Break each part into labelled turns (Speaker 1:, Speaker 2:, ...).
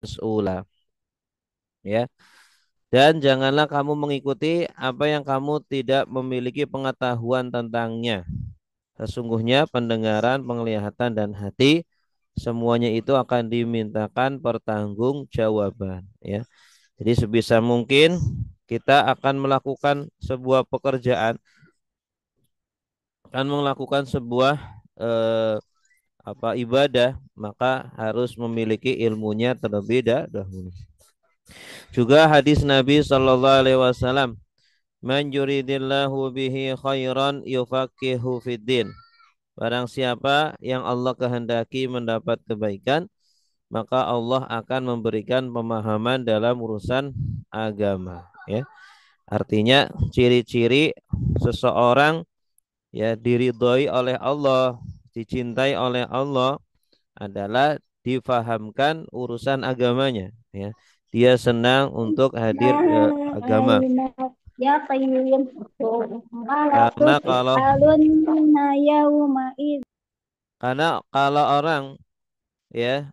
Speaker 1: mas'ula, ya. Dan janganlah kamu mengikuti apa yang kamu tidak memiliki pengetahuan tentangnya. Sesungguhnya pendengaran, penglihatan dan hati semuanya itu akan dimintakan pertanggungjawaban, ya. Jadi sebisa mungkin kita akan melakukan sebuah pekerjaan, akan melakukan sebuah eh, ibadah, maka harus memiliki ilmunya terlebih dahulu. Juga hadis Nabi Shallallahu Alaihi Wasallam, "Man yuridillahu bihi khairan yufaqihu fiddin." Barang siapa yang Allah kehendaki mendapat kebaikan, maka Allah akan memberikan pemahaman dalam urusan agama. Ya, artinya ciri-ciri seseorang ya diridhoi oleh Allah, dicintai oleh Allah adalah difahamkan urusan agamanya. Ya, dia senang untuk hadir agama.
Speaker 2: Ya qayyum wala
Speaker 1: Karena kalau
Speaker 2: tus'alunna yawma
Speaker 1: kalau orang ya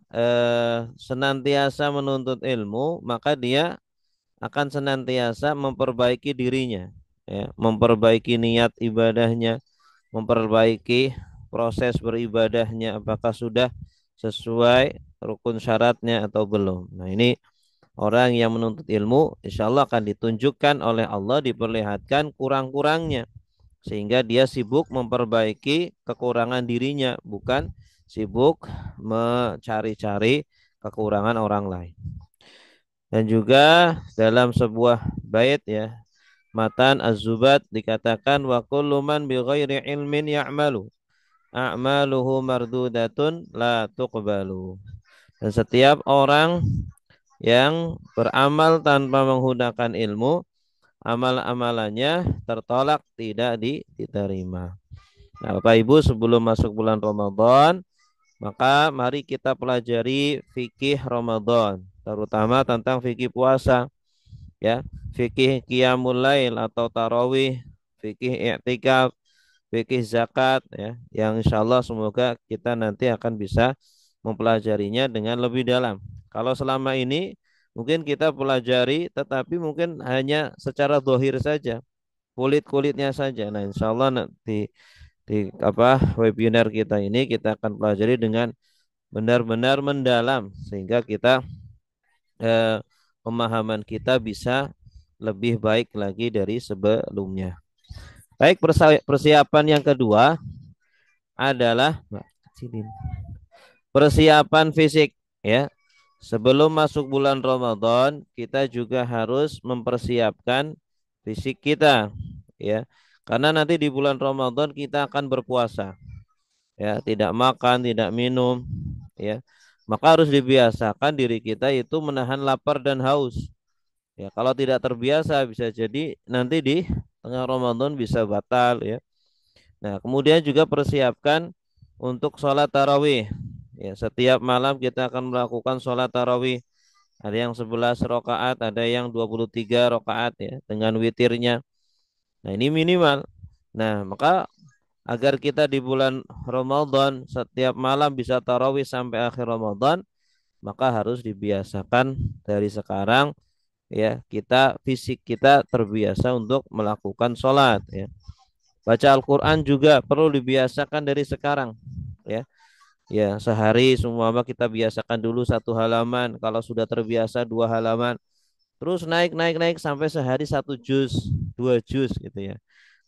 Speaker 1: senantiasa menuntut ilmu, maka dia akan senantiasa memperbaiki dirinya, ya, memperbaiki niat ibadahnya, memperbaiki proses beribadahnya apakah sudah sesuai rukun syaratnya atau belum. Nah, ini orang yang menuntut ilmu insya Allah akan ditunjukkan oleh Allah, diperlihatkan kurang-kurangnya sehingga dia sibuk memperbaiki kekurangan dirinya, bukan sibuk mencari-cari kekurangan orang lain. Dan juga dalam sebuah bait ya, Matan Az-Zubat dikatakan wa kullu man bi ghairi ilmin ya'malu a'maluhu mardudatun la tuqbalu. Dan setiap orang yang beramal tanpa menggunakan ilmu, amal-amalannya tertolak, tidak diterima. Nah, Bapak Ibu, sebelum masuk bulan Ramadan, maka mari kita pelajari fikih Ramadan, terutama tentang fikih puasa, ya, fikih qiyamul lail atau tarawih, fikih i'tikaf, fikih zakat, ya, yang insya Allah semoga kita nanti akan bisa mempelajarinya dengan lebih dalam. Kalau selama ini mungkin kita pelajari, tetapi mungkin hanya secara dohir saja, kulit-kulitnya saja. Nah, insya Allah nanti di webinar kita ini kita akan pelajari dengan benar-benar mendalam sehingga kita eh, pemahaman kita bisa lebih baik lagi dari sebelumnya. Baik, persiapan yang kedua adalah persiapan fisik, ya. Sebelum masuk bulan Ramadan, kita juga harus mempersiapkan fisik kita, ya. Karena nanti di bulan Ramadan kita akan berpuasa, ya, tidak makan, tidak minum, ya. Maka harus dibiasakan diri kita itu menahan lapar dan haus. Ya, kalau tidak terbiasa bisa jadi nanti di tengah Ramadan bisa batal, ya. Nah, kemudian juga persiapkan untuk sholat tarawih. Ya, setiap malam kita akan melakukan sholat tarawih. Ada yang 11 rakaat, ada yang 23 rakaat ya dengan witirnya. Nah, ini minimal. Nah, maka agar kita di bulan Ramadan setiap malam bisa tarawih sampai akhir Ramadan, maka harus dibiasakan dari sekarang, ya, kita fisik kita terbiasa untuk melakukan sholat, ya. Baca Al-Quran juga perlu dibiasakan dari sekarang, ya. Ya, sehari semua kita biasakan dulu satu halaman. Kalau sudah terbiasa dua halaman, terus naik naik naik sampai sehari satu juz, dua juz gitu ya.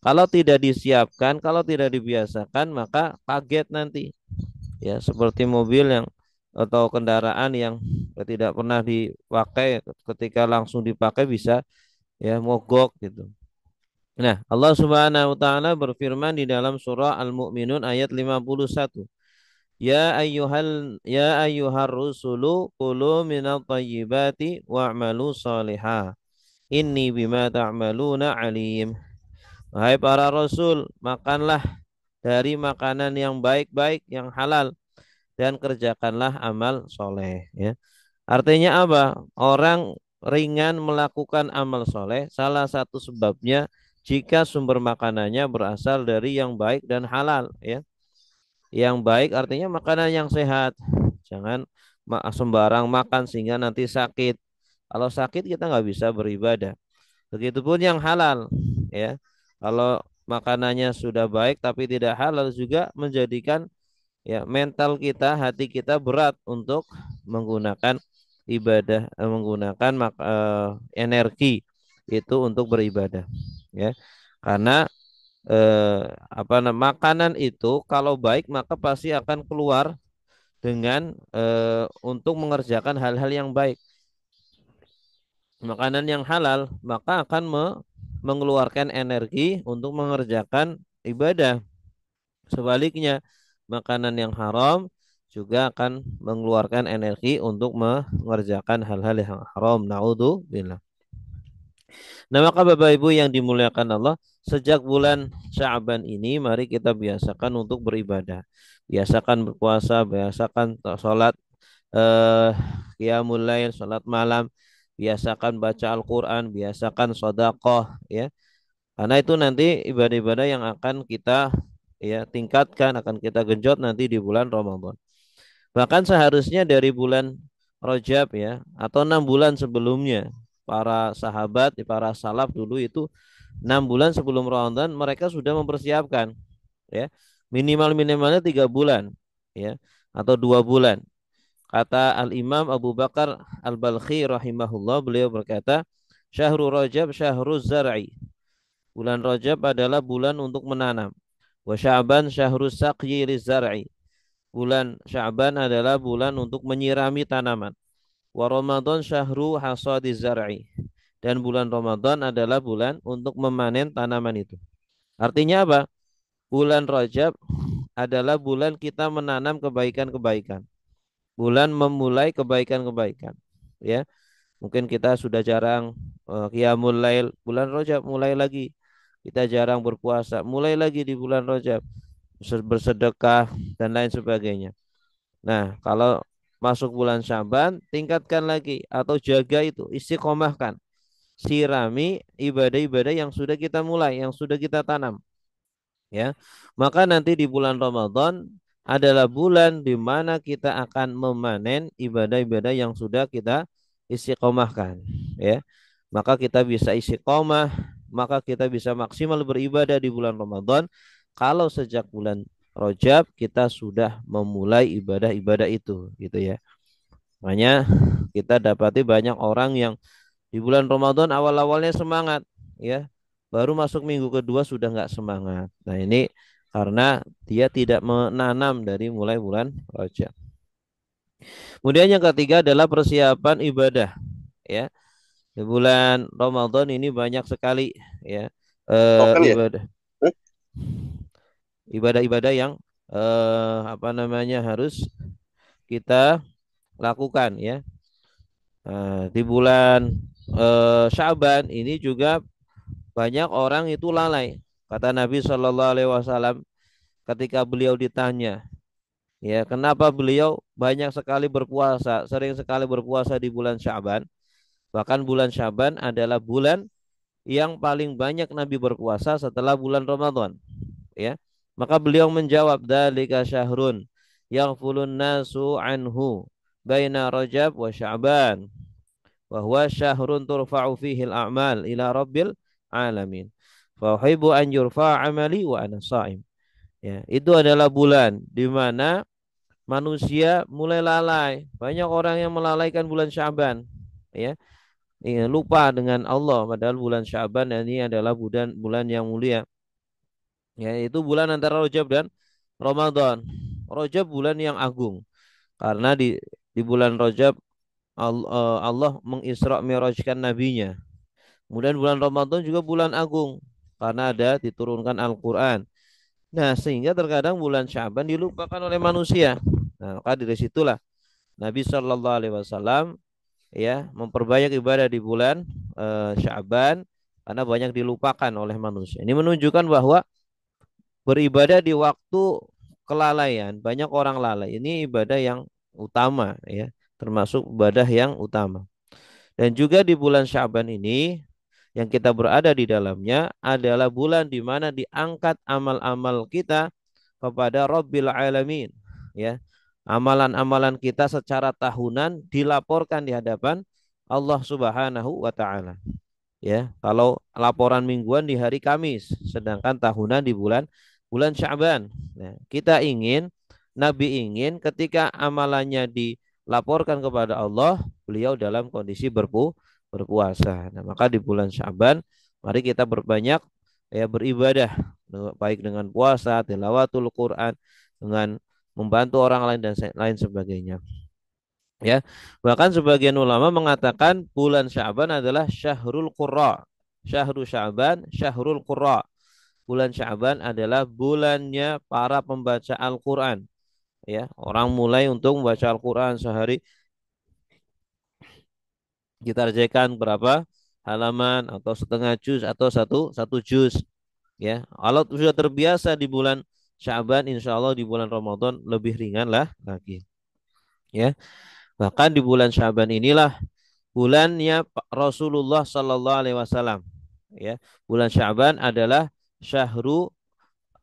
Speaker 1: Kalau tidak disiapkan, kalau tidak dibiasakan, maka kaget nanti. Ya, seperti mobil yang atau kendaraan yang tidak pernah dipakai, ketika langsung dipakai bisa ya mogok gitu. Nah, Allah Subhanahu wa taala berfirman di dalam surah Al-Mu'minun ayat 51. Ya ayyuhar rusulu qulu minat thayyibati wa'malu salihah. Inni bima ta'maluna alim. Wahai para rasul, makanlah dari makanan yang baik-baik, yang halal, dan kerjakanlah amal soleh, ya. Artinya apa? Orang ringan melakukan amal soleh, salah satu sebabnya jika sumber makanannya berasal dari yang baik dan halal, ya. Yang baik artinya makanan yang sehat. Jangan sembarang makan sehingga nanti sakit. Kalau sakit kita nggak bisa beribadah. Begitupun yang halal, ya. Kalau makanannya sudah baik tapi tidak halal juga menjadikan ya mental kita, hati kita berat untuk menggunakan ibadah, menggunakan energi itu untuk beribadah, ya. Karena makanan itu kalau baik maka pasti akan keluar dengan untuk mengerjakan hal-hal yang baik. Makanan yang halal maka akan mengeluarkan energi untuk mengerjakan ibadah. Sebaliknya, makanan yang haram juga akan mengeluarkan energi untuk mengerjakan hal-hal yang haram. Naudzubillah. Nah, maka Bapak Ibu yang dimuliakan Allah, sejak bulan Sya'ban ini mari kita biasakan untuk beribadah. Biasakan berpuasa, biasakan sholat eh qiyamul lail, sholat malam, biasakan baca Al-Qur'an, biasakan sedekah, ya. Karena itu nanti ibadah-ibadah yang akan kita ya tingkatkan, akan kita genjot nanti di bulan Ramadan. Bahkan seharusnya dari bulan Rajab ya atau 6 bulan sebelumnya para sahabat, para salaf dulu itu 6 bulan sebelum Ramadan mereka sudah mempersiapkan, ya, minimalnya 3 bulan, ya, atau 2 bulan. Kata Al Imam Abu Bakar Al Balkhi rahimahullah, beliau berkata, Syahrul Rajab syahrul zar'i. Bulan Rajab adalah bulan untuk menanam. Wa Sya'ban syahrus saqyi lizzar'i. Bulan Sya'ban adalah bulan untuk menyirami tanaman. Wa Ramadan syahru hasadiz zar'i. Dan bulan Ramadan adalah bulan untuk memanen tanaman itu. Artinya apa? Bulan Rajab adalah bulan kita menanam kebaikan-kebaikan. Bulan memulai kebaikan-kebaikan. Ya, mungkin kita sudah jarang qiyamul lail, bulan Rajab mulai lagi. Kita jarang berpuasa, mulai lagi di bulan Rajab, bersedekah dan lain sebagainya. Nah, kalau masuk bulan Syaban, tingkatkan lagi atau jaga itu, istiqomahkan, sirami ibadah-ibadah yang sudah kita mulai, yang sudah kita tanam, ya. Maka nanti di bulan Ramadan adalah bulan di mana kita akan memanen ibadah-ibadah yang sudah kita istiqomahkan, ya. Maka kita bisa istiqomah, maka kita bisa maksimal beribadah di bulan Ramadan kalau sejak bulan Rajab kita sudah memulai ibadah-ibadah itu, gitu ya. Makanya kita dapati banyak orang yang di bulan Ramadan awal-awalnya semangat, ya. Baru masuk minggu kedua sudah nggak semangat. Nah, ini karena dia tidak menanam dari mulai bulan Rajab. Kemudian yang ketiga adalah persiapan ibadah, ya. Di bulan Ramadan ini banyak sekali ya
Speaker 3: Token ya?
Speaker 1: ibadah ibadah-ibadah yang harus kita lakukan, ya. Di bulan Syaban ini juga banyak orang itu lalai. Kata Nabi Shallallahu Alaihi Wasallam ketika beliau ditanya, ya, kenapa beliau banyak sekali berpuasa, sering sekali berpuasa di bulan Syaban. Bahkan bulan Syaban adalah bulan yang paling banyak Nabi berpuasa setelah bulan Ramadan, ya. Maka beliau menjawab, dzalika syahrun yaghfulun nasu anhu baina Rajab wa Sya'ban wa huwa syahrun turfa'u fihi al-a'mal ila rabbil alamin. Fa uhibbu an yurfa'a amali wa ana sha'im. Ya, itu adalah bulan di mana manusia mulai lalai. Banyak orang yang melalaikan bulan Sya'ban, ya. Lupa dengan Allah padahal bulan Sya'ban ini adalah bulan bulan yang mulia. Ya, itu bulan antara Rajab dan Ramadan. Rajab bulan yang agung karena di bulan Rajab Allah mengisra mi'rajkan nabinya. Kemudian bulan Ramadan juga bulan agung karena ada diturunkan Al-Qur'an. Nah, sehingga terkadang bulan Sya'ban dilupakan oleh manusia. Nah, maka dari situlah Nabi Shallallahu Alaihi Wasallam ya memperbanyak ibadah di bulan Sya'ban karena banyak dilupakan oleh manusia. Ini menunjukkan bahwa beribadah di waktu kelalaian, banyak orang lalai. Ini ibadah yang utama, ya, termasuk ibadah yang utama. Dan juga di bulan Syaban ini yang kita berada di dalamnya adalah bulan di mana diangkat amal-amal kita kepada Rabbil Alamin, ya. Amalan-amalan kita secara tahunan dilaporkan di hadapan Allah Subhanahu wa taala. Ya, kalau laporan mingguan di hari Kamis, sedangkan tahunan di bulan bulan Sya'ban. Nah, kita ingin Nabi ingin ketika amalannya dilaporkan kepada Allah, beliau dalam kondisi berpuasa. Nah, maka di bulan Sya'ban mari kita berbanyak ya beribadah baik dengan puasa, tilawatul Quran, dengan membantu orang lain dan lain sebagainya. Ya, bahkan sebagian ulama mengatakan bulan Sya'ban adalah syahrul qurra. Syahrul Sya'ban, syahrul qurra. Bulan Sya'ban adalah bulannya para pembaca Al-Qur'an. Ya, orang mulai untuk membaca Al-Qur'an sehari kita kerjakan berapa halaman atau setengah juz atau satu juz. Ya, kalau sudah terbiasa di bulan Sya'ban, insya Allah di bulan Ramadan lebih ringan lah lagi. Ya, bahkan di bulan Sya'ban inilah bulannya Rasulullah Sallallahu Alaihi Wasallam. Ya, bulan Sya'ban adalah syahru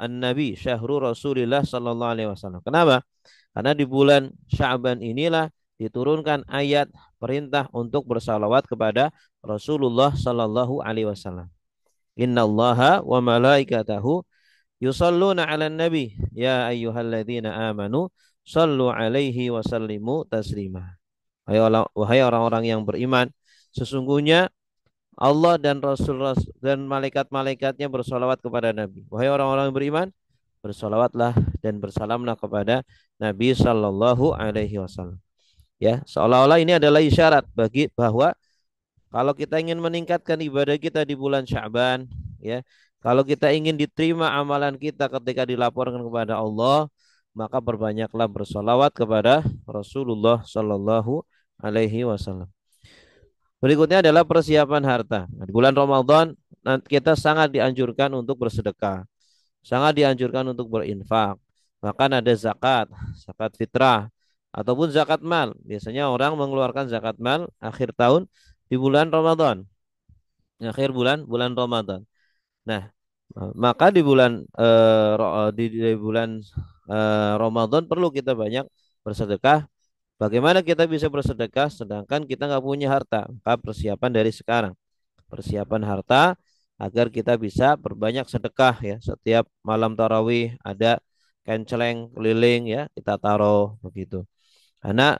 Speaker 1: an-Nabi, syahru Rasulullah Sallallahu Alaihi Wasallam. Kenapa? Karena di bulan Sya'ban inilah diturunkan ayat perintah untuk bersalawat kepada Rasulullah Sallallahu Alaihi Wasallam. Inna Allaha wa malaikatahu yusalluna 'alan nabi ya ayyuhalladzina amanu sallu alaihi wa sallimu taslima. Wahai orang-orang yang beriman, sesungguhnya Allah dan Rasul dan malaikat-malaikatnya bersolawat kepada Nabi. Wahai orang-orang yang beriman, bersolawatlah dan bersalamlah kepada Nabi Sallallahu Alaihi Wasallam. Ya, seolah-olah ini adalah isyarat bagi bahwa kalau kita ingin meningkatkan ibadah kita di bulan Sya'ban, ya, kalau kita ingin diterima amalan kita ketika dilaporkan kepada Allah, maka berbanyaklah bersolawat kepada Rasulullah Sallallahu Alaihi Wasallam. Berikutnya adalah persiapan harta. Nah, di bulan Ramadan kita sangat dianjurkan untuk bersedekah, sangat dianjurkan untuk berinfak. Bahkan ada zakat, zakat fitrah, ataupun zakat mal. Biasanya orang mengeluarkan zakat mal akhir tahun di bulan Ramadan, akhir bulan bulan Ramadan. Nah, maka di bulan di bulan Ramadan perlu kita banyak bersedekah. Bagaimana kita bisa bersedekah sedangkan kita nggak punya harta? Maka persiapan dari sekarang, persiapan harta agar kita bisa berbanyak sedekah ya. Setiap malam tarawih ada kenceleng keliling ya kita taruh begitu. Karena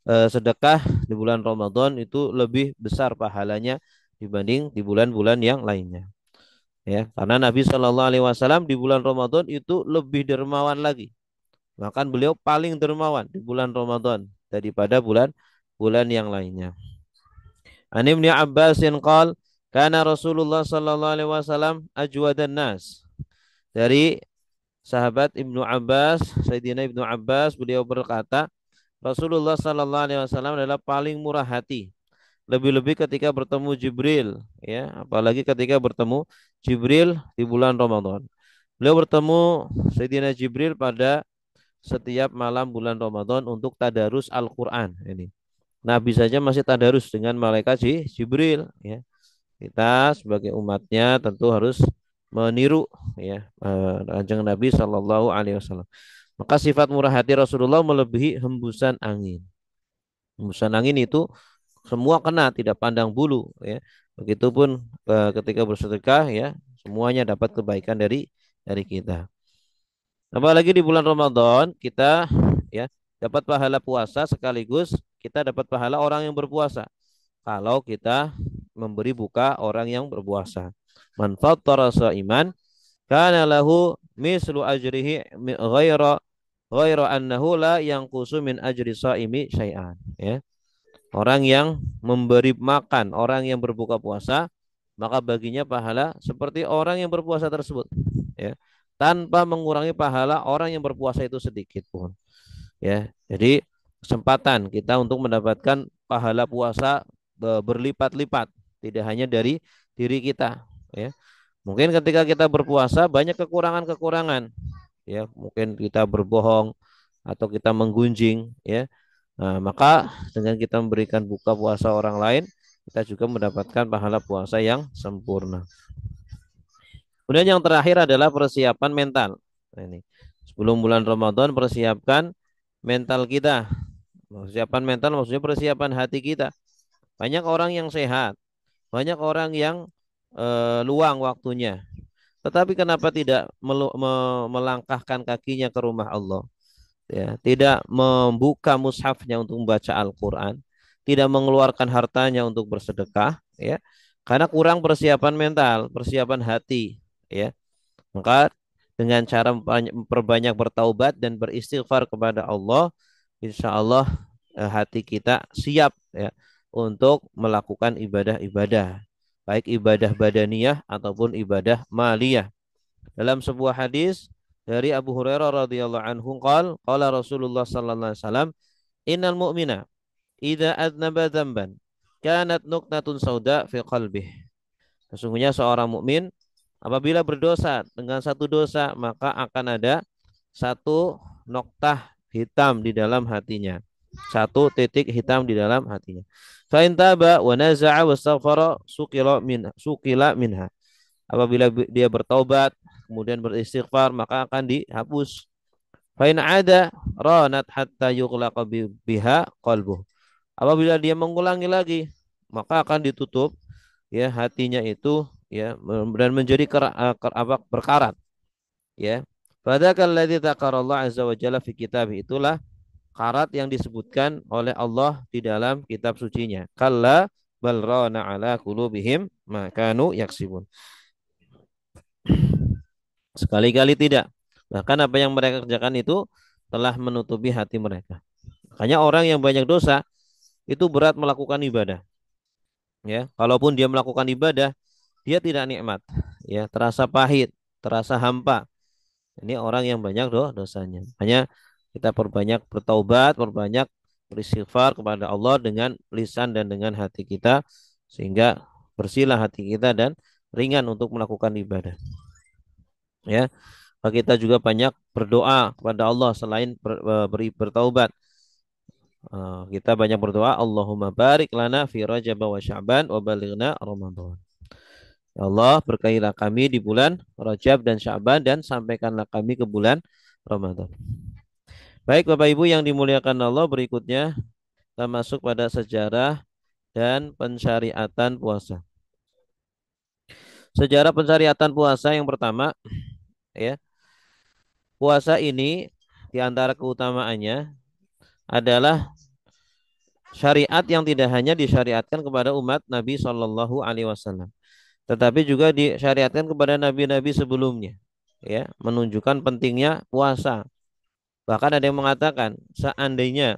Speaker 1: sedekah di bulan Ramadan itu lebih besar pahalanya dibanding di bulan-bulan yang lainnya. Ya, karena Nabi Shallallahu Alaihi Wasallam di bulan Ramadan itu lebih dermawan lagi. Bahkan beliau paling dermawan di bulan Ramadan daripada bulan-bulan yang lainnya. An Ibnu Abbasin qal kana Rasulullah sallallahu alaihi wasallam ajwadan nas. Dari sahabat Ibnu Abbas, Sayyidina Ibnu Abbas beliau berkata, Rasulullah sallallahu alaihi wasallam adalah paling murah hati. Lebih-lebih ketika bertemu Jibril, ya, apalagi ketika bertemu Jibril di bulan Ramadan. Beliau bertemu Sayyidina Jibril pada setiap malam bulan Ramadan untuk tadarus Al-Quran ini. Nabi saja masih tadarus dengan malaikat Jibril ya. Kita sebagai umatnya tentu harus meniru ya kanjeng Nabi Shallallahu Alaihi Wasallam. Maka sifat murah hati Rasulullah melebihi hembusan angin. Hembusan angin itu semua kena, tidak pandang bulu ya. Begitupun ketika bersedekah ya, semuanya dapat kebaikan dari kita. Apalagi di bulan Ramadan kita ya dapat pahala puasa sekaligus kita dapat pahala orang yang berpuasa. Kalau kita memberi buka orang yang berpuasa. Man fattara iman kana lahu mislu ajrihi ghaira annahu la yanqusu min ajri shaimi syai'an ya. Orang yang memberi makan orang yang berbuka puasa maka baginya pahala seperti orang yang berpuasa tersebut ya, tanpa mengurangi pahala orang yang berpuasa itu sedikit pun ya. Jadi kesempatan kita untuk mendapatkan pahala puasa berlipat-lipat, tidak hanya dari diri kita ya. Mungkin ketika kita berpuasa banyak kekurangan-kekurangan ya, mungkin kita berbohong atau kita menggunjing ya. Nah, maka dengan kita memberikan buka puasa orang lain, kita juga mendapatkan pahala puasa yang sempurna. Kemudian yang terakhir adalah persiapan mental. Nah, ini sebelum bulan Ramadan persiapkan mental kita. Persiapan mental maksudnya persiapan hati kita. Banyak orang yang sehat, banyak orang yang luang waktunya. Tetapi kenapa tidak melangkahkan kakinya ke rumah Allah? Ya, tidak membuka mushafnya untuk membaca Al-Quran, tidak mengeluarkan hartanya untuk bersedekah, ya, karena kurang persiapan mental, persiapan hati, ya. Maka dengan cara memperbanyak bertaubat dan beristighfar kepada Allah, insya Allah hati kita siap ya untuk melakukan ibadah-ibadah, baik ibadah badaniyah ataupun ibadah maliyah. Dalam sebuah hadis dari Abu Hurairah radhiyallahu anhu qala Rasulullah sallallahu alaihi wasallam, innal mu'mina idza adnaba dzamban kanat nuqtatun sauda fi qalbih. Sesungguhnya seorang mukmin apabila berdosa dengan satu dosa maka akan ada satu noktah hitam di dalam hatinya. Satu titik hitam di dalam hatinya. Fa in taba wa naza'a wastaghfara sukila minha. Apabila dia bertaubat kemudian beristighfar maka akan dihapus. Fa in ada ranat hatta yughlaqa biha qalbuh. Apabila dia mengulangi lagi maka akan ditutup ya hatinya itu ya dan menjadi berkarat ya. Fadzakal ladzi dzakarallahu azza wa jalla fi kitab, itulah karat yang disebutkan oleh Allah di dalam kitab sucinya. Kalla bal rana ala qulubihim ma kanu yaksibun. Sekali-kali tidak. Bahkan apa yang mereka kerjakan itu telah menutupi hati mereka. Makanya orang yang banyak dosa itu berat melakukan ibadah. Ya, kalaupun dia melakukan ibadah, dia tidak nikmat. Ya, terasa pahit, terasa hampa. Ini orang yang banyak dosanya. Hanya kita perbanyak bertaubat, perbanyak beristighfar kepada Allah dengan lisan dan dengan hati kita sehingga bersihlah hati kita dan ringan untuk melakukan ibadah. Ya, kita juga banyak berdoa kepada Allah selain bertaubat. Kita banyak berdoa, Allahumma barik lana fi Rajab wa Sya'ban wa balighna Ramadan. Ya Allah, berkailah kami di bulan Rajab dan Sya'ban dan sampaikanlah kami ke bulan Ramadan. Baik Bapak Ibu yang dimuliakan Allah, berikutnya kita masuk pada sejarah dan pensyariatan puasa. Sejarah pensyariatan puasa yang pertama, ya, puasa ini di antara keutamaannya adalah syariat yang tidak hanya disyariatkan kepada umat Nabi Shallallahu Alaihi Wasallam, tetapi juga disyariatkan kepada nabi-nabi sebelumnya, ya, menunjukkan pentingnya puasa. Bahkan ada yang mengatakan seandainya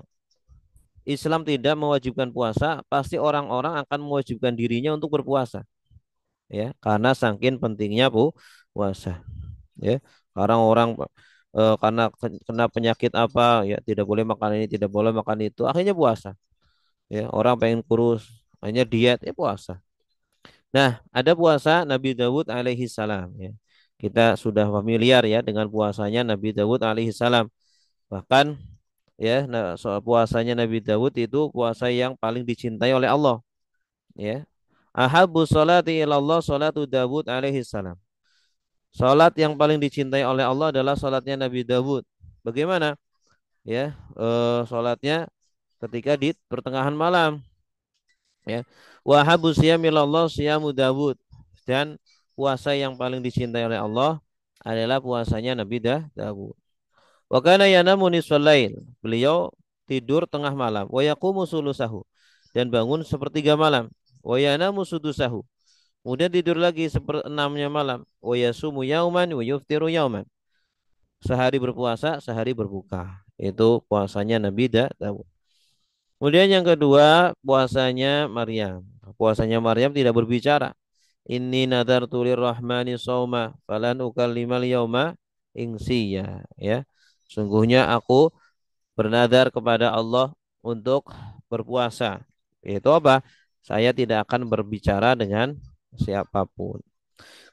Speaker 1: Islam tidak mewajibkan puasa, pasti orang-orang akan mewajibkan dirinya untuk berpuasa, ya, karena saking pentingnya puasa, ya. Sekarang orang karena kena penyakit apa, ya, tidak boleh makan ini, tidak boleh makan itu, akhirnya puasa, ya. Orang pengen kurus, hanya diet, ya puasa. Nah, ada puasa Nabi Dawud alaihi salam, ya. Kita sudah familiar ya dengan puasanya Nabi Dawud alaihi salam. Bahkan ya, nah, soal puasanya Nabi Dawud itu puasa yang paling dicintai oleh Allah, ya. Ahabbu sholati ilallah sholatu Dawud alaihi salam. Salat yang paling dicintai oleh Allah adalah salatnya Nabi Dawud. Bagaimana? Ya, salatnya ketika di pertengahan malam, ya. Wa habbu siyamilallah siyamu Dawud, dan puasa yang paling dicintai oleh Allah adalah puasanya Nabi Dawud. Wa kana yanamu nisfal lail. Beliau tidur tengah malam. Wa yaqumu sulusahu, dan bangun sepertiga malam. Wa yanamu sudusahu. Kemudian tidur lagi seperenamnya malam. Wa yasumu yauman wa yuftiru yauman. Sehari berpuasa, sehari berbuka. Itu puasanya Nabi Dawud. Kemudian yang kedua, puasanya Maryam. Puasanya Maryam tidak berbicara. Inni nadartu lirrahmani shauma falan ukallimal yauma insiya, ya. Sungguhnya aku bernadar kepada Allah untuk berpuasa. Itu apa? Saya tidak akan berbicara dengan siapapun.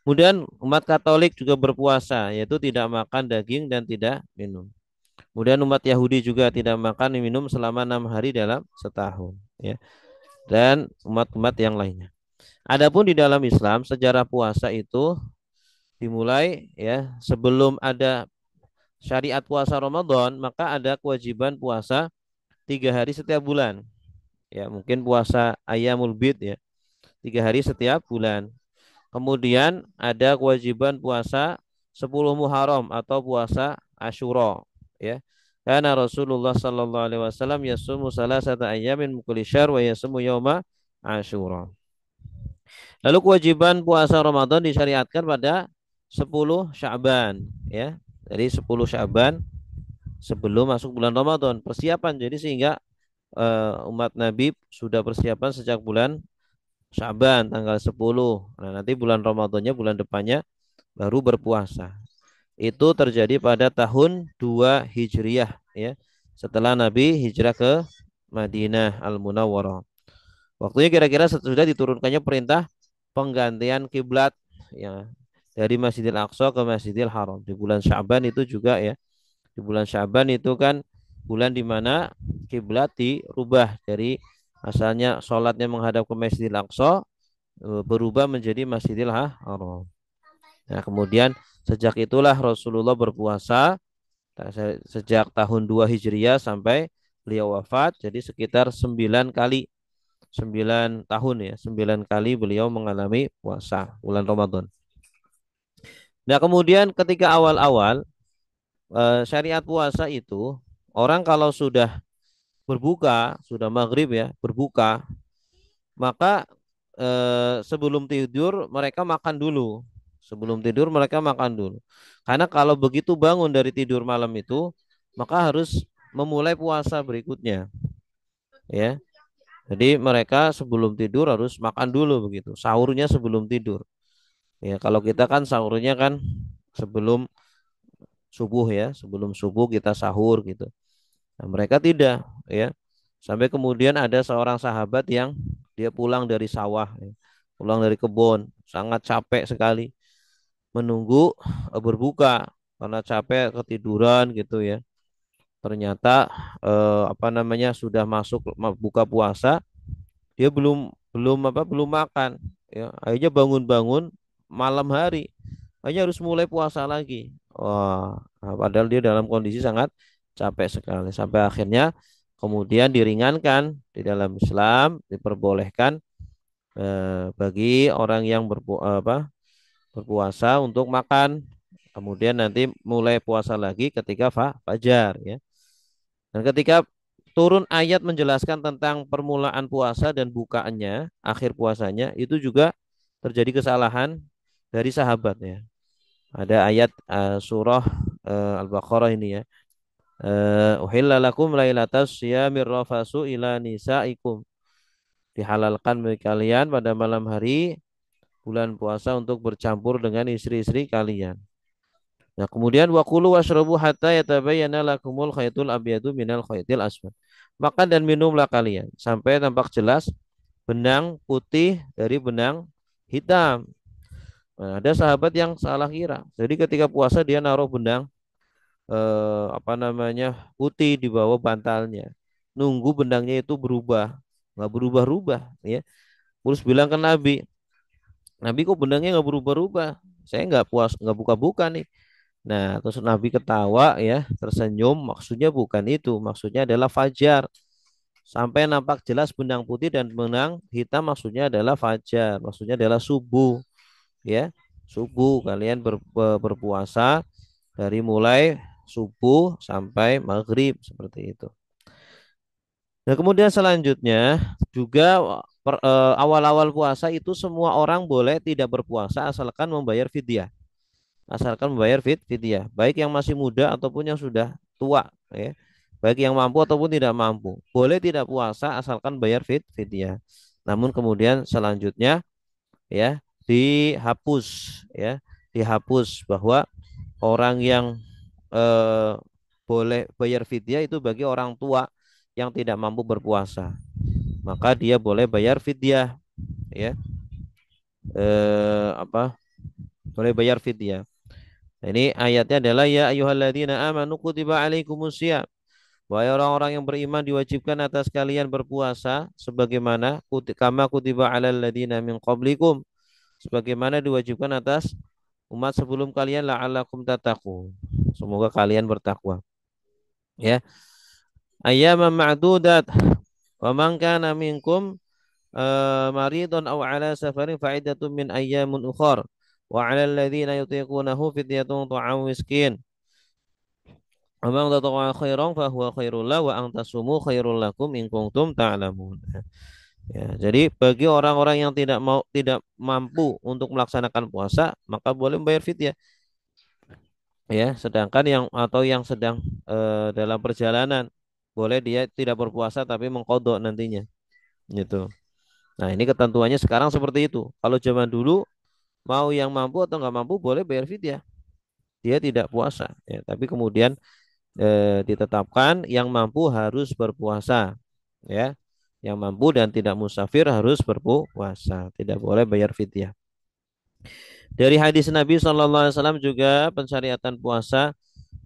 Speaker 1: Kemudian umat Katolik juga berpuasa, yaitu tidak makan daging dan tidak minum. Kemudian umat Yahudi juga tidak makan dan minum selama 6 hari dalam setahun, ya. Dan umat-umat yang lainnya. Adapun di dalam Islam, sejarah puasa itu dimulai ya sebelum ada syariat puasa Ramadan, maka ada kewajiban puasa 3 hari setiap bulan. Ya, mungkin puasa Ayyamul Bid ya, 3 hari setiap bulan. Kemudian ada kewajiban puasa 10 Muharram atau puasa Asyura ya. Karena Rasulullah sallallahu alaihi wasallam yasumu salasata ayyamin min kulli syahr wa yasumu yauma Asyura. Lalu kewajiban puasa Ramadan disyariatkan pada 10 Sya'ban ya. Jadi 10 Sya'ban sebelum masuk bulan Ramadan persiapan, jadi sehingga umat Nabi sudah persiapan sejak bulan Sya'ban tanggal 10. Nah, nanti bulan Ramadannya bulan depannya baru berpuasa. Itu terjadi pada tahun 2 Hijriah ya. Setelah Nabi hijrah ke Madinah Al-Munawwarah. Waktunya kira-kira sudah diturunkannya perintah penggantian kiblat ya, dari Masjidil Aqsa ke Masjidil Haram di bulan Sya'ban itu juga ya. Di bulan Sya'ban itu kan bulan di mana kiblat dirubah dari asalnya sholatnya menghadap ke Masjidil Aqsa, berubah menjadi Masjidil Haram. Nah, kemudian sejak itulah Rasulullah berpuasa sejak tahun 2 Hijriah sampai beliau wafat, jadi sekitar 9 kali, 9 tahun ya, 9 kali beliau mengalami puasa bulan Ramadan. Nah, kemudian ketika awal-awal syariat puasa itu, orang kalau sudah berbuka, sudah maghrib ya, berbuka, maka sebelum tidur mereka makan dulu. Sebelum tidur mereka makan dulu. Karena kalau begitu bangun dari tidur malam itu, maka harus memulai puasa berikutnya, ya. Jadi mereka sebelum tidur harus makan dulu begitu. Sahurnya sebelum tidur. Ya, kalau kita kan sahurnya kan sebelum subuh ya, sebelum subuh kita sahur gitu. Nah, mereka tidak, ya. Sampai kemudian ada seorang sahabat yang dia pulang dari sawah, ya, pulang dari kebun, sangat capek sekali menunggu berbuka karena capek ketiduran gitu ya. Ternyata apa namanya sudah masuk buka puasa, dia belum belum apa belum makan, ya. Akhirnya bangun-bangun malam hari, akhirnya harus mulai puasa lagi. Wah, nah, padahal dia dalam kondisi sangat capek sekali. Sampai akhirnya kemudian diringankan di dalam Islam, diperbolehkan bagi orang yang berpuasa untuk makan. Kemudian nanti mulai puasa lagi ketika fajar ya. Dan ketika turun ayat menjelaskan tentang permulaan puasa dan bukaannya, akhir puasanya, itu juga terjadi kesalahan dari sahabat ya. Ada ayat surah Al-Baqarah ini ya. Uhilla lakum lailatas syiyamir rafasu ila nisaikum. Dihalalkan bagi kalian pada malam hari bulan puasa untuk bercampur dengan istri-istri kalian. Nah, kemudian wakulu washrabu hatta yatabayyana lakumul khaytul abyadu minal khaytil aswad. Makan dan minumlah kalian sampai tampak jelas benang putih dari benang hitam. Nah, ada sahabat yang salah kira. Jadi ketika puasa dia naruh benang apa namanya putih di bawah bantalnya. Nunggu benangnya itu berubah, nggak berubah-ubah ya. Terus bilang ke Nabi, Nabi kok benangnya nggak berubah-ubah? Saya nggak puas, nggak buka-buka nih. Nah, terus Nabi ketawa ya, tersenyum. Maksudnya bukan itu, maksudnya adalah fajar. Sampai nampak jelas benang putih dan benang hitam, maksudnya adalah fajar, maksudnya adalah subuh, ya. Subuh kalian berpuasa dari mulai subuh sampai maghrib seperti itu. Nah, kemudian selanjutnya juga awal-awal puasa itu semua orang boleh tidak berpuasa asalkan membayar fidyah. Asalkan membayar fidyah, baik yang masih muda ataupun yang sudah tua ya. Baik yang mampu ataupun tidak mampu. Boleh tidak puasa asalkan bayar fidyah. Namun kemudian selanjutnya ya dihapus ya, dihapus bahwa orang yang eh, boleh bayar fidyah itu bagi orang tua yang tidak mampu berpuasa. Maka dia boleh bayar fidyah ya. Apa? Boleh bayar fidyah. Nah, ini ayatnya adalah ya ayyuhalladzina amanu kutiba alaikumusiyam. Wahai orang-orang yang beriman diwajibkan atas kalian berpuasa sebagaimana kama kutiba alal ladzina min qablikum, sebagaimana diwajibkan atas umat sebelum kalian la'allakum tattaqun. Semoga kalian bertakwa. Ya, ayyaman ma'dudat wa man kana minkum maridun aw ala safarin fa'iddatun min ayyamin ukhar wa 'alal ladzina yutiqunahu fidyatun ta'amu miskin. Wa man tatawwa khairan fa huwa khairul lahu wa an tasumu khairul lakum in kuntum ta'lamun. Ya, jadi bagi orang-orang yang tidak mampu untuk melaksanakan puasa, maka boleh membayar fidyah. Ya, sedangkan yang sedang dalam perjalanan boleh dia tidak berpuasa tapi mengkodok nantinya, gitu. Nah, ini ketentuannya sekarang seperti itu. Kalau zaman dulu mau yang mampu atau nggak mampu boleh bayar fidyah. Dia tidak puasa, ya. Tapi kemudian ditetapkan yang mampu harus berpuasa, ya. Yang mampu dan tidak musafir harus berpuasa, tidak boleh bayar fidyah. Dari hadis Nabi SAW juga pensyariatan puasa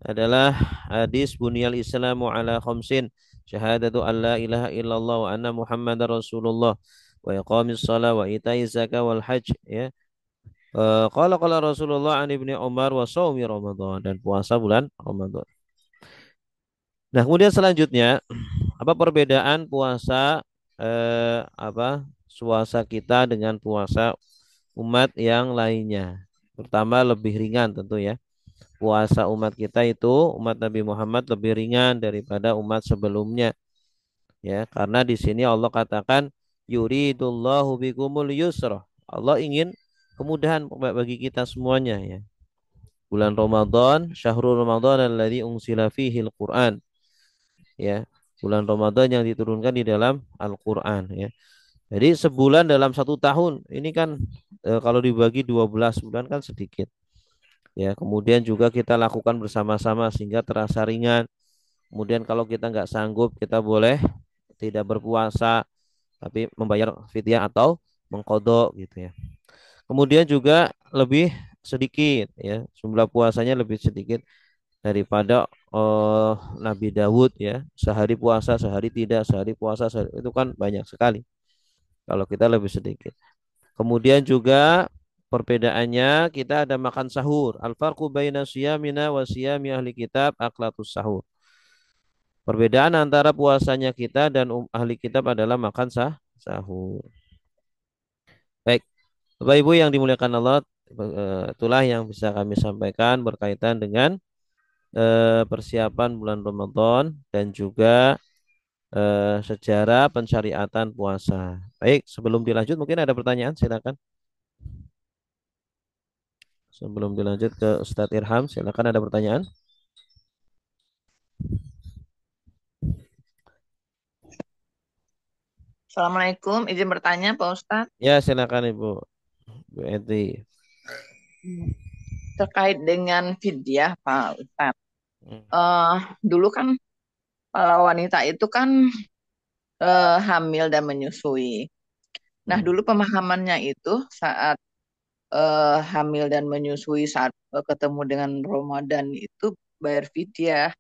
Speaker 1: adalah hadis bunyal islamu ala khamsin syahadatu an la ilaha illallah wa anna muhammadar rasulullah wa iqamis salat wa itaiz zakat wal hajj, ya. Qala Rasulullah an Ibni Umar wa shaumi Ramadan, dan puasa bulan Ramadan. Nah, kemudian selanjutnya apa perbedaan puasa puasa kita dengan puasa umat yang lainnya? Pertama, lebih ringan tentu, ya. Puasa umat kita itu, umat Nabi Muhammad, lebih ringan daripada umat sebelumnya, ya, karena di sini Allah katakan yuridullahu bikumul yusra. Allah ingin kemudahan bagi kita semuanya, ya. Bulan Ramadan, syahrul Ramadan alladzi unsila fihil Quran, ya. Bulan Ramadan yang diturunkan di dalam Al-Qur'an, ya. Jadi sebulan dalam 1 tahun ini kan kalau dibagi 12 bulan kan sedikit, ya. Kemudian juga kita lakukan bersama-sama sehingga terasa ringan. Kemudian kalau kita nggak sanggup, kita boleh tidak berpuasa tapi membayar fidyah atau mengkodok, gitu, ya. Kemudian juga lebih sedikit, ya, jumlah puasanya lebih sedikit daripada Nabi Dawud, ya. Sehari puasa, sehari tidak, sehari puasa, itu kan banyak sekali. Kalau kita lebih sedikit. Kemudian juga perbedaannya kita ada makan sahur. Al-farqu baina siyamina wa siyami ahli kitab aklatus sahur. Perbedaan antara puasanya kita dan ahli kitab adalah makan sahur. Baik, Bapak Ibu yang dimuliakan Allah, itulah yang bisa kami sampaikan berkaitan dengan persiapan bulan Ramadan dan juga sejarah pensyariatan puasa. Baik, sebelum dilanjut mungkin ada pertanyaan, silakan. Sebelum dilanjut ke Ustadz Irham, silakan, ada pertanyaan.
Speaker 3: Assalamualaikum, izin bertanya Pak Ustadz.
Speaker 1: Ya, silakan Ibu, Bu Eti.
Speaker 3: Terkait dengan fidyah Pak Ustadz.
Speaker 1: Hmm.
Speaker 3: Dulu kan kalau wanita itu kan hamil dan menyusui. Nah,
Speaker 1: Hmm.
Speaker 3: dulu pemahamannya itu saat hamil dan menyusui, saat ketemu dengan Ramadan itu bayar fidyah.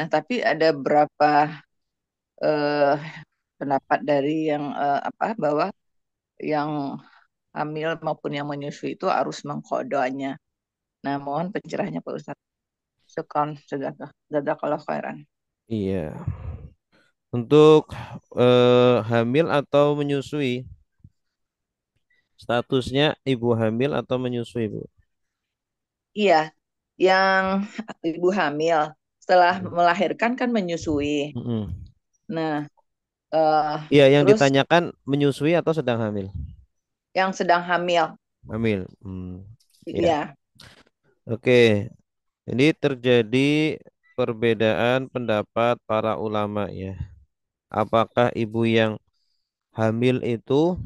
Speaker 3: Nah, tapi ada berapa eh, pendapat dari yang bahwa yang hamil maupun yang menyusui itu harus mengkodonya. Nah, mohon pencerahannya Pak Ustadz. Syukran, jazakallah khairan.
Speaker 1: Iya. Untuk hamil atau menyusui, statusnya ibu hamil atau menyusui, Bu?
Speaker 3: Iya, yang ibu hamil setelah
Speaker 1: Hmm.
Speaker 3: melahirkan kan menyusui.
Speaker 1: Mm-mm.
Speaker 3: Nah, eh,
Speaker 1: Iya, yang
Speaker 3: terus
Speaker 1: ditanyakan menyusui atau sedang hamil?
Speaker 3: yang sedang hamil,
Speaker 1: Hamil. Hmm. Ya.
Speaker 3: iya,
Speaker 1: Oke. Ini terjadi perbedaan pendapat para ulama, ya. Apakah ibu yang hamil itu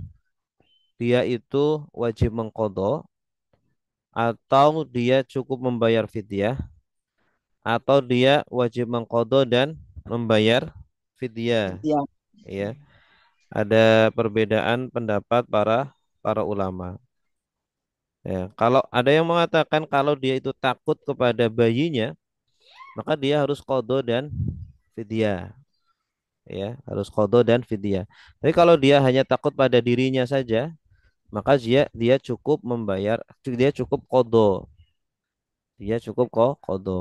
Speaker 1: dia itu wajib mengqadha atau dia cukup membayar fidyah, atau dia wajib mengqadha dan membayar fidyah,
Speaker 3: iya,
Speaker 1: ya. Ada perbedaan pendapat para para ulama. Ya, kalau ada yang mengatakan kalau dia itu takut kepada bayinya, maka dia harus qadha dan fidyah, ya, harus qadha dan fidyah. Tapi kalau dia hanya takut pada dirinya saja, maka dia cukup membayar, dia cukup kodo, dia cukup kok kodo.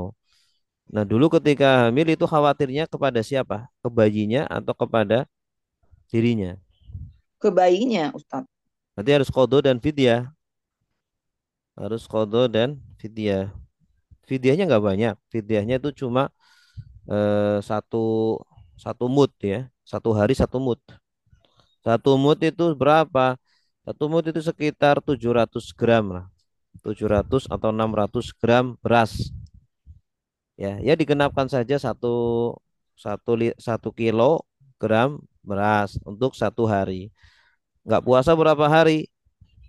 Speaker 1: Nah, dulu ketika hamil itu khawatirnya kepada siapa? Ke bayinya atau kepada dirinya?
Speaker 3: Ke bayinya, Ustadz.
Speaker 1: Nanti harus kodo dan fidyah, harus kodo dan fidyah. Fidyahnya nggak banyak, fidyahnya itu cuma satu satu mut ya, satu hari satu mut. Satu mut itu berapa? Satu mut itu sekitar 700 gram lah, 700 atau 600 gram beras. Ya digenapkan saja satu kilogram beras untuk satu hari. Nggak puasa berapa hari?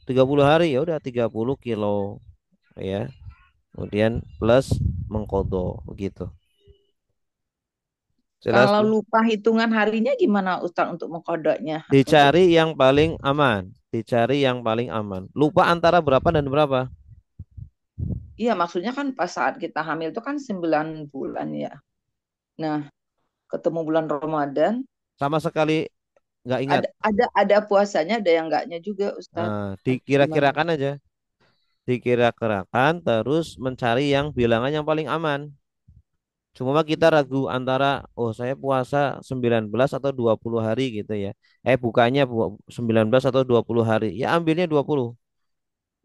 Speaker 1: 30 hari, ya udah 30 kilo ya. Kemudian plus mengkodo begitu. Jelas
Speaker 3: Kalau
Speaker 1: tuh.
Speaker 3: lupa hitungan harinya gimana Ustadz untuk mengkodoknya? Untuk
Speaker 1: Dicari yang paling aman, dicari yang paling aman. Lupa antara berapa dan berapa?
Speaker 3: iya, maksudnya kan pas saat kita hamil itu kan 9 bulan ya. Nah, ketemu bulan Ramadan,
Speaker 1: Sama sekali nggak ingat.
Speaker 3: ada puasanya, ada yang enggaknya juga Ustadz. Gimana?
Speaker 1: Dikira-kirakan aja. Dikira-kirakan terus mencari yang bilangan yang paling aman. Cuma kita ragu antara oh saya puasa 19 atau 20 hari gitu ya. Bukannya 19 atau 20 hari. Ya ambilnya 20.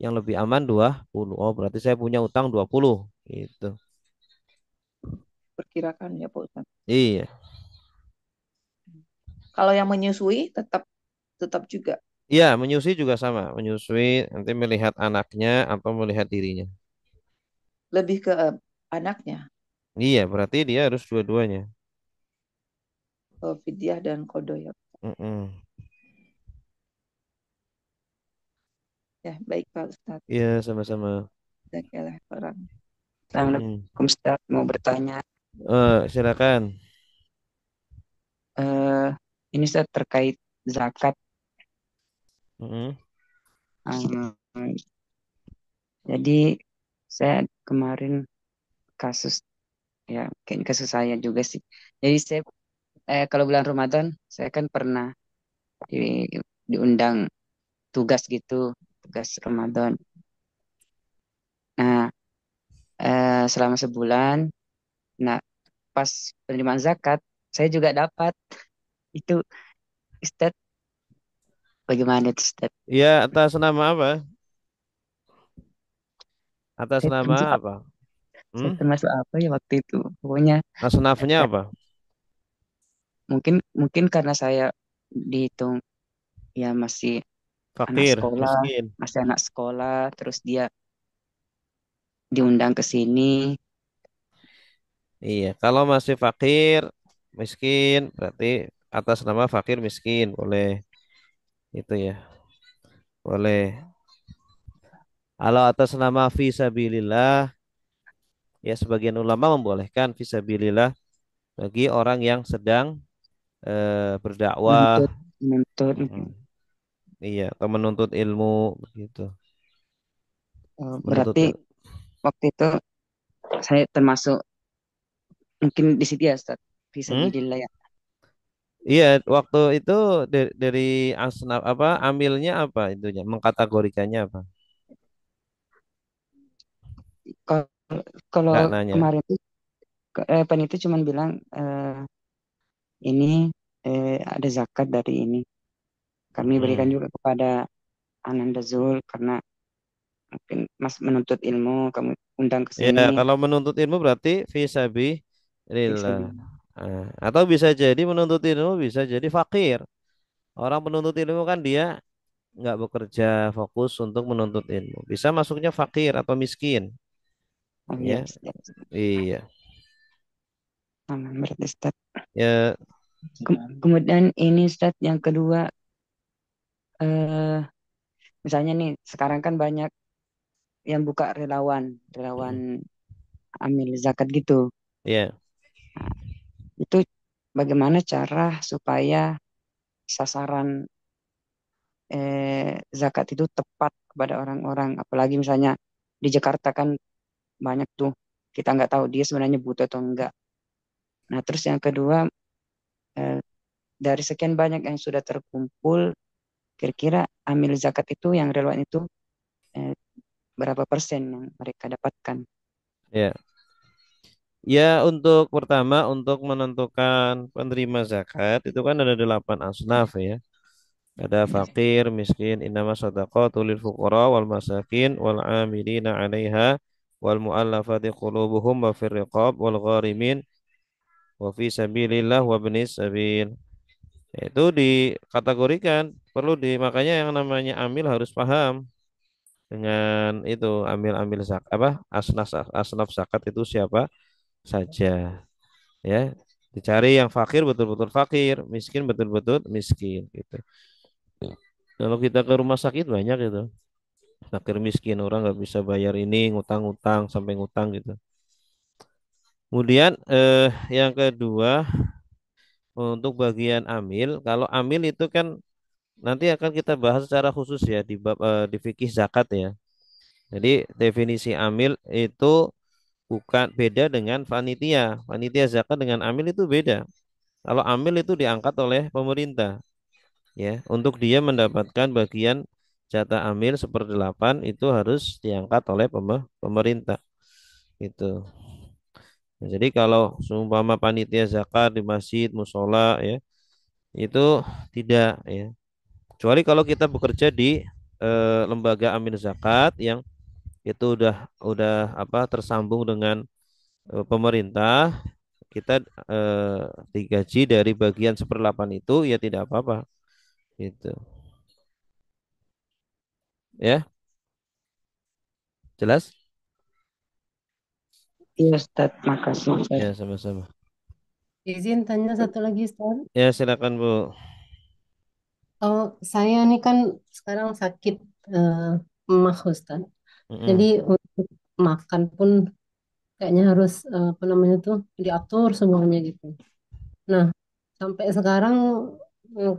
Speaker 1: Yang lebih aman 20. Oh berarti saya punya utang 20 gitu.
Speaker 3: Perkirakan ya Pak Ustadz.
Speaker 1: Iya.
Speaker 3: Kalau yang menyusui tetap tetap juga
Speaker 1: Iya, menyusui juga sama. Menyusui nanti melihat anaknya atau melihat dirinya.
Speaker 3: lebih ke anaknya,
Speaker 1: Iya, berarti dia harus dua-duanya.
Speaker 3: ke fidyah dan kodo ya.
Speaker 1: Mm-mm.
Speaker 3: Ya, baik Pak Ustadz.
Speaker 1: Iya, sama-sama.
Speaker 3: Jazakallah orang.
Speaker 1: Mm-mm.
Speaker 4: Assalamualaikum Ustaz, mau bertanya.
Speaker 1: Silakan.
Speaker 4: eh ini Ustaz terkait zakat.
Speaker 1: Mm-mm.
Speaker 4: Em, jadi saya kemarin kasus, ya mungkin kasus saya juga sih. Jadi saya kalau bulan Ramadan saya kan pernah di, diundang tugas gitu, tugas Ramadan. Nah, selama sebulan, nah pas penerimaan zakat saya juga dapat itu. Ustaz, bagaimana itu Ustaz?
Speaker 1: Iya, atas nama apa? Atas
Speaker 4: Saya
Speaker 1: nama
Speaker 4: termasuk
Speaker 1: apa?
Speaker 4: saya
Speaker 1: Hmm?
Speaker 4: termasuk apa ya waktu itu? Pokoknya
Speaker 1: Asnafnya
Speaker 4: ya,
Speaker 1: apa?
Speaker 4: mungkin mungkin karena saya dihitung ya masih anak
Speaker 1: Fakir,
Speaker 4: sekolah,
Speaker 1: miskin.
Speaker 4: terus dia diundang ke sini.
Speaker 1: Iya, kalau masih fakir, miskin, berarti atas nama fakir miskin boleh itu ya, boleh. Kalau atas nama fisabilillah, ya sebagian ulama membolehkan fisabilillah bagi orang yang sedang
Speaker 4: menuntut
Speaker 1: berdakwah,
Speaker 4: menuntut
Speaker 1: mm, iya, atau menuntut ilmu begitu. Menuntut
Speaker 4: berarti
Speaker 1: ilmu.
Speaker 4: waktu itu saya termasuk mungkin di situ ya Ustaz,
Speaker 1: Hmm?
Speaker 4: fisabilillah ya.
Speaker 1: Iya, waktu itu dari asnaf apa ambilnya apa itunya, mengkategorikannya apa?
Speaker 4: Kalau kalau
Speaker 1: Enggak nanya.
Speaker 4: kemarin itu panitia cuma bilang ini ada zakat dari ini, kami berikan
Speaker 1: Mm-mm.
Speaker 4: juga kepada Ananda Zul karena mungkin Mas menuntut ilmu, kami undang ke
Speaker 1: Ya,
Speaker 4: sini.
Speaker 1: kalau menuntut ilmu berarti fisabilillah.
Speaker 4: Fisabilillah.
Speaker 1: Atau bisa jadi menuntut ilmu bisa jadi fakir. Orang penuntut ilmu kan dia nggak bekerja fokus untuk menuntut ilmu. Bisa masuknya fakir atau miskin.
Speaker 4: Oh iya,
Speaker 1: Ya, iya.
Speaker 4: aman berarti Ustaz.
Speaker 1: Ya,
Speaker 4: Kemudian ini Ustaz yang kedua, eh misalnya nih sekarang kan banyak yang buka relawan, relawan
Speaker 1: mm,
Speaker 4: amil zakat gitu.
Speaker 1: ya,
Speaker 4: Itu bagaimana cara supaya sasaran zakat itu tepat kepada orang-orang, apalagi misalnya di Jakarta kan banyak tuh kita nggak tahu dia sebenarnya butuh atau enggak. Nah, terus yang kedua, eh, dari sekian banyak yang sudah terkumpul, kira-kira amil zakat itu yang relevan itu eh, berapa persen yang mereka dapatkan?
Speaker 1: Ya. Ya, untuk pertama untuk menentukan penerima zakat itu kan ada 8 asnaf ya. Ada
Speaker 4: Ya,
Speaker 1: fakir, miskin, innama shadaqatu lil fuqara wal masakin wal amilina 'alaiha wal mu'allafati qulubuhum wa fir riqab wal gharimin wa fi sabilillah wa ibnis sabil. Itu dikategorikan perlu makanya yang namanya amil harus paham dengan itu amil-amil zakat apa asnaf asnaf zakat itu siapa saja ya. Dicari yang fakir betul-betul fakir, miskin betul-betul miskin gitu. Kalau kita ke rumah sakit banyak itu fakir miskin orang nggak bisa bayar ini ngutang-ngutang sampai ngutang gitu. Kemudian yang kedua untuk bagian amil, kalau amil itu kan nanti akan kita bahas secara khusus ya di bab di fikih zakat ya. Jadi definisi amil itu bukan beda dengan panitia. Panitia zakat dengan amil itu beda. Kalau amil itu diangkat oleh pemerintah ya, untuk dia mendapatkan bagian jatah amil seperdelapan itu harus diangkat oleh pemerintah itu. Nah, jadi kalau seumpama panitia zakat di masjid, musola ya, itu tidak ya. Kecuali kalau kita bekerja di lembaga amil zakat yang itu udah apa tersambung dengan pemerintah, kita digaji dari bagian seperdelapan itu ya tidak apa-apa gitu. Ya, jelas?
Speaker 4: iya Ustaz, makasih Ustaz.
Speaker 1: Ya, sama-sama.
Speaker 5: Izin tanya satu lagi, Ustaz.
Speaker 1: Ya, silakan Bu.
Speaker 5: Oh, saya ini kan sekarang sakit emah, Ustaz. Jadi
Speaker 1: Mm-mm.
Speaker 5: untuk makan pun kayaknya harus apa namanya tuh diatur semuanya gitu. Nah, sampai sekarang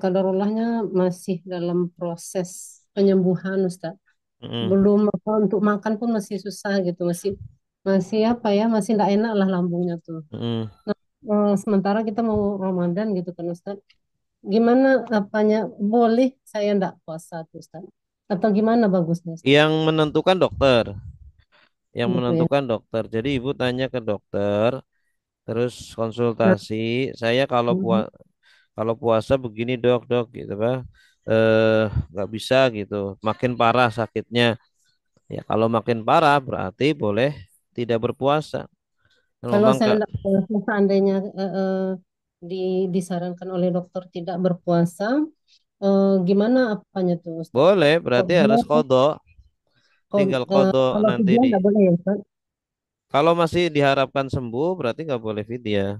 Speaker 5: kadarullahnya masih dalam proses penyembuhan, Ustaz.
Speaker 1: Mm-mm.
Speaker 5: Belum apa untuk makan pun masih susah gitu, masih masih apa ya, masih nggak enak lah lambungnya tuh.
Speaker 1: Mm-mm.
Speaker 5: Nah, sementara kita mau Ramadan gitu kan, Ustaz. Gimana apanya boleh saya ndak puasa tuh Ustaz? Atau gimana bagusnya Ustaz?
Speaker 1: Yang menentukan dokter, yang
Speaker 5: Gitu ya.
Speaker 1: menentukan dokter. Jadi ibu tanya ke dokter, terus
Speaker 5: Nah,
Speaker 1: konsultasi. Saya
Speaker 5: mhm.
Speaker 1: kalau puasa begini dok dok gitu pak, eh nggak bisa gitu, makin parah sakitnya. Ya kalau makin parah berarti boleh tidak berpuasa. Kalau
Speaker 5: Kalau
Speaker 1: memang
Speaker 5: saya
Speaker 1: nggak
Speaker 5: ndak puasa seandainya di, disarankan oleh dokter tidak berpuasa, gimana apanya tuh Ustaz?
Speaker 1: boleh, berarti harus
Speaker 5: Kodok,
Speaker 1: kodok, tinggal kodok
Speaker 5: kalau
Speaker 1: nanti
Speaker 5: fidyah
Speaker 1: di.
Speaker 5: nggak boleh ya Ustaz?
Speaker 1: Kalau masih diharapkan sembuh berarti nggak boleh fidyah.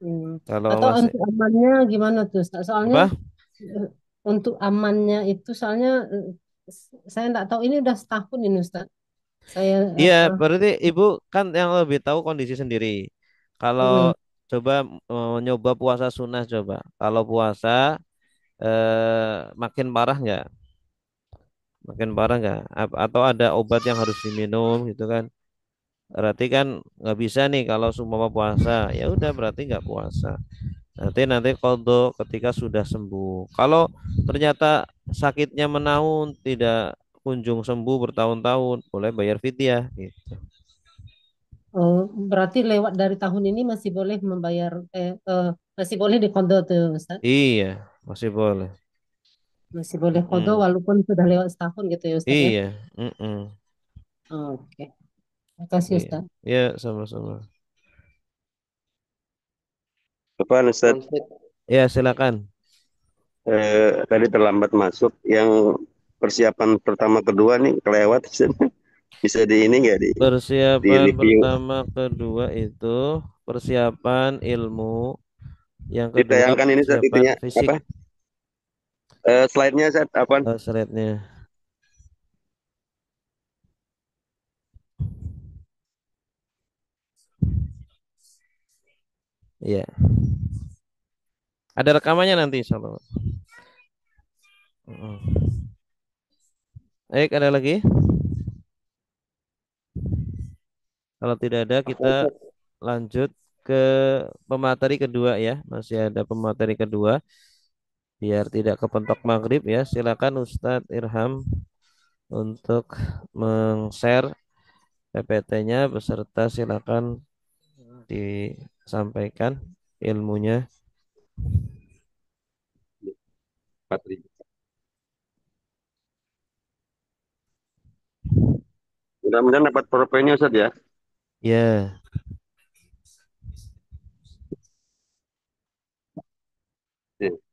Speaker 5: Hmm.
Speaker 1: Kalau
Speaker 5: Atau
Speaker 1: masih
Speaker 5: untuk amannya gimana tuh Ustaz? Soalnya
Speaker 1: apa?
Speaker 5: eh, untuk amannya itu soalnya saya nggak tahu ini udah setahun ini Ustaz. Saya
Speaker 1: Iya,
Speaker 5: apa?
Speaker 1: berarti ibu kan yang lebih tahu kondisi sendiri. Kalau
Speaker 5: Mm-mm.
Speaker 1: coba nyoba puasa sunnah coba. Kalau puasa makin parah nggak? Makin parah nggak? Atau ada obat yang harus diminum gitu kan? Berarti kan nggak bisa nih kalau semua puasa. Ya udah berarti nggak puasa. Nanti kodok ketika sudah sembuh. Kalau ternyata sakitnya menaun tidak kunjung sembuh bertahun-tahun, boleh bayar fidyah gitu.
Speaker 5: Oh, berarti lewat dari tahun ini masih boleh membayar masih boleh dikonto tuh Ustaz.
Speaker 1: Iya, masih boleh.
Speaker 5: Masih boleh konto
Speaker 1: Mm-mm.
Speaker 5: walaupun sudah lewat setahun gitu ya Ustaz ya.
Speaker 1: Iya, mm-mm.
Speaker 5: Oke. Terima kasih
Speaker 1: Iya,
Speaker 5: Ustaz.
Speaker 1: ya sama-sama.
Speaker 6: Apa Ustaz,
Speaker 1: Ya silakan.
Speaker 6: tadi terlambat masuk yang persiapan pertama kedua nih kelewat Ustaz. Bisa di ini nggak di
Speaker 1: Persiapan
Speaker 6: review,
Speaker 1: pertama kedua itu persiapan ilmu, yang kedua
Speaker 6: ditayangkan ini Ustaz
Speaker 1: persiapan
Speaker 6: itunya
Speaker 1: fisik.
Speaker 6: apa slide-nya Ustaz apa?
Speaker 1: Slide-nya. Iya, ada rekamannya nanti insyaallah. Mm-mm. Baik, ada lagi? Kalau tidak ada, kita lanjut ke pemateri kedua ya. Masih ada pemateri kedua. Biar tidak kepentok maghrib ya, silakan Ustadz Irham untuk meng-share PPT-nya beserta silakan disampaikan ilmunya.
Speaker 6: 4.000. Mudah-mudahan dapat powerpoint Ustaz ya.
Speaker 1: Ya,
Speaker 6: Ya.